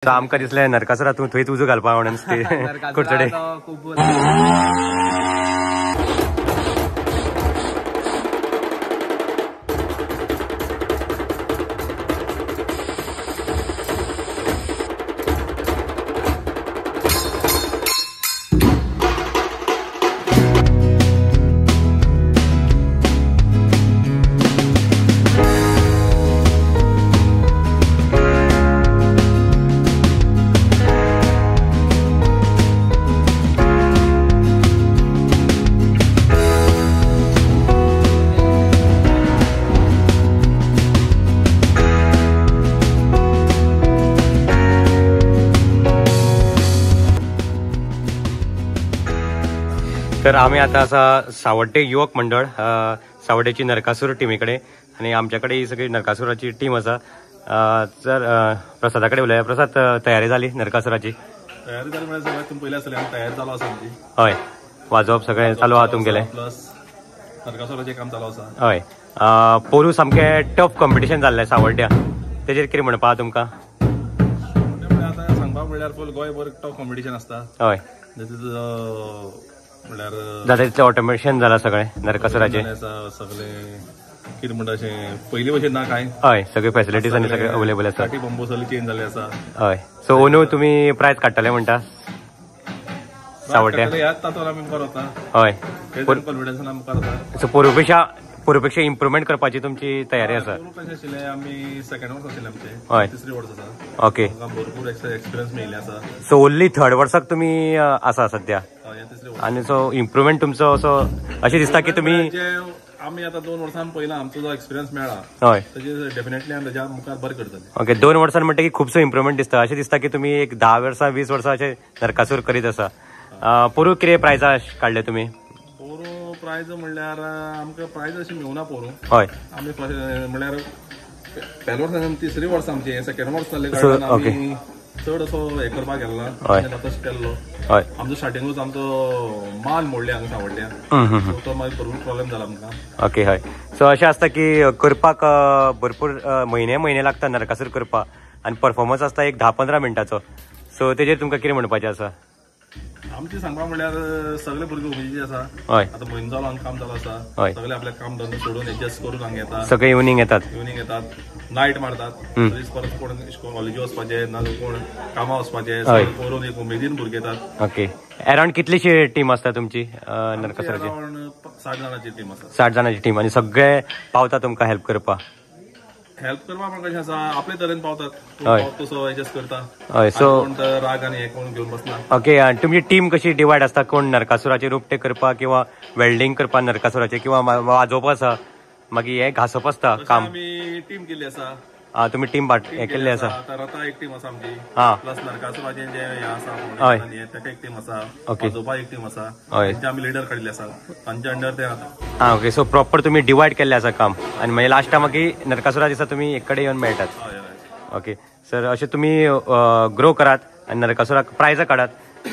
आमकां दिसलें नरकासुरा तूं थंयच उजो घालपा म्हणून कुडचडे तर आम्ही आता असा सावड्डे युवक मंडळ सावड्डेची नरकासूर टीमेकडे आणि आमच्याकडे ही सगळी नरकासुराची टीम असा तर प्रसादाकडे उलया. प्रसाद तयारी झाली नरकासुराची? तयारी झाली म्हणजे सगळ्यात पहिले असले तयार चालू असा आमची. हय वाजोवप सगळें चालू आहा तुमगेलें? प्लस नरकासुराचें काम चालू आसा. हय पोरू सामकें टफ कॉम्पिटिशन जाल्लें सावड्ड्या, तेजेर कितें म्हणपा तुमकां? आतां सांगपाक म्हणल्यार फूल गोंयभर टफ कॉम्पिटिशन आसता. हय म्हणल्यार जाता तितलें ऑटोमेशन जालां सगळें नरकासुराचें. सगळें कितें म्हणटा अशें पयलीं भशेन ना कांय. हय सगळे फॅसिलिटीज आनी सगळे अवेलेबल आसा. बंबू सगळे चेंज जाले आसा. हय सो अंदू तुमी प्रायज काडटले म्हणटा सावड्ड्या? ह्याच तातूंत आमी मुखार वता. हय कॉन्फिडन्सान आमी मुखार वता. सो पोरूपेक्षा इम्प्रुवमेंट करपाची तुमची तयारी आसा? कशें आशिल्लें आमी सेकंड वर्स आशिल्लें आमचें. हय तिसरी वर्स आसा. ओके. भरपूर एक्सपिरियन्स मेळिल्ले आसा. सो ओन्ली थर्ड वर्साक तुमी आसा सध्या आनी सो इम्प्रुवमेंट तुमचो असो अशें दिसता की तुमी आमी आतां 2 वर्सां पयला आमचो जो एक्सपिरियन्स मेळ्ळा हय तेजेर डेफिनेटली आमी तेज्या मुखार बरें करतले. ओके. 2 वर्सां म्हणटा की खुबसो इम्प्रुवमेंट दिसता. अशें दिसता की तुमी एक 10 वर्सां 20 वर्सां अशें नरकासूर करीत आसा. पोरू कितें प्रायजां काडले तुमी? पोरू प्रायज म्हणल्यार आमकां प्रायज अशी मेळुना पोरू. हय आमी म्हणल्यार पयल्या वर्सान तिसरी वर्स आमची सेकंड वर्स जाल्ले कारणान आमी चड असो हे करपाक गेलो ना. तशें केल्लो. हय आमचो स्टार्टिंगूच आमचो माल मोडले हांगा सावड्ड्या. तो मागीर भरपूर प्रॉब्लेम जाला आमकां. ओके. हय सो अशें आसता की करपाक भरपूर म्हयने लागता नरकासूर करपाक आनी परफॉर्मन्स आसता एक 10-15 मिनटाचो. सो तेजेर तुमकां कितें म्हणपाचें आसा? आमची सांगपाक म्हणल्यार सगळे भुरगे उमेदीचे आसा. हय आतां म्हयनो जालो हांगा काम चालू आसा. हय सगळे आपले काम धंदो सोडून एडजस्ट करून हांगा येतात. सगळे इवनिंग येतात. नायट मारतात. परत कोण कॉलेजी वचपाचे ना कोण कामां वचपाचे करून एक उमेदीन भुरगे येतात. ओके. अरावंड कितलीशी टीम आसता तुमची नरकासुराची? 60 जाणांची टीम आसा. 60 जाणांची टीम आनी सगळे पावता तुमकां हेल्प करपाक? हेल्प करपाक म्हाका कशें आसा आपले तरेन पावतात. तसो एडजस्ट करता. हय सो कोण राग आनी हे कोण घेवन बसना. ओके. तुमची टीम कशी डिवायड आसता? कोण नरकासुराचे रोपटे करपाक किंवा वेल्डिंग करपाक नरकासुराचे किंवा वाजोवप आसा मागीर हे घासप आसता काम? आमी टीम केल्ली आसा. तुमी टीम हे केल्ली आसा? रथा एक टीम आसा आमची. प्लस नरकासुराचे जे हे आसा ताका एक टीम आसा. वाजोवपाक एक टीम आसा. तांचे आमी लिडर काडिल्ले आसा. तांच्या अंडर ते आता. ओके. सो प्रॉपर तुमी डिवायड केल्ले आसा काम आनी मागीर लास्टा मागीर नरकासुरा दिसा तुमी एक कडेन येवन मेळटात. ओके. सर अशें तुमी ग्रो करात आनी नरकासुराक प्रायजां काडात.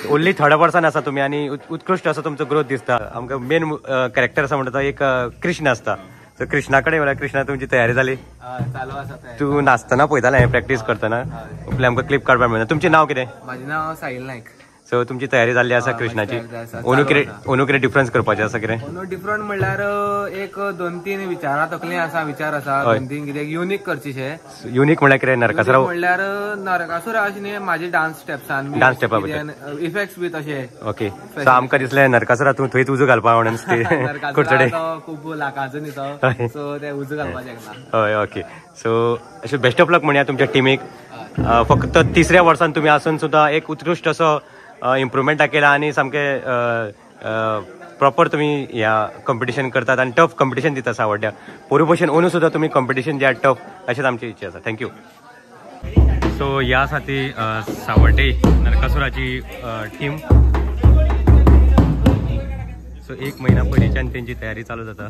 ओन्ली थर्ड वर्सान आसा तुमी आनी उत्कृश्ट असो तुमचो ग्रोथ दिसता. आमकां मेन कॅरेक्टर आसा म्हणटा तो एक कृष्ण आसता. सो कृष्णा कडेन म्हळ्यार कृष्णा तुमची तयारी जाली? चालू आसा. तूं नाचतना पळयतालें प्रॅक्टीस करतना आमकां क्लिप काडपाक मेळना. तुमचें नांव कितें? म्हाजें नांव साहिल नायक. सो तुमची तयारी जाल्ली आसा कृष्णाची? अंदू कितें डिफरन्स करपाचें आसा कितें? अंदू डिफरंट म्हणल्यार एक 2-3 विचार आसा. 2-3 कितें युनीक करचेशे. युनीक म्हणल्यार कितें? नरकासुरा म्हणल्यार नरकासुरा अशें न्ही म्हाजे डान्स स्टेप्सान डान्स स्टेपा बद्दल इफेक्ट्स बी तशे. ओके. सो आमकां दिसलें नरकासुरा तूं थंयच उजो घालपा म्हणून कुडचडे खूब लाखांचो न्ही तो. सो ते उजो घालपाचें. हय. ओके. सो अशें बेस्ट ऑफ लक म्हणया तुमच्या टिमीक. फक्त 3ऱ्या वर्सान तुमी आसून सुद्दां एक उत्कृश्ट असो इम्प्रुवमेंट दाखयला आनी सामकें प्रॉपर तुमी ह्या कॉम्पिटिशन करतात आनी टफ कॉम्पिटिशन दिता सावड्ड्या. पोरू भशेन अंदू सुद्दां तुमी कॉम्पिटिशन जे टफ अशेंच आमची इच्छा आसा. थँक्यू. सो ह्या आसा ती सावड्डे नरकासुराची टीम. सो 1 महिना पयलींच्यान तेंची तयारी चालू जाता.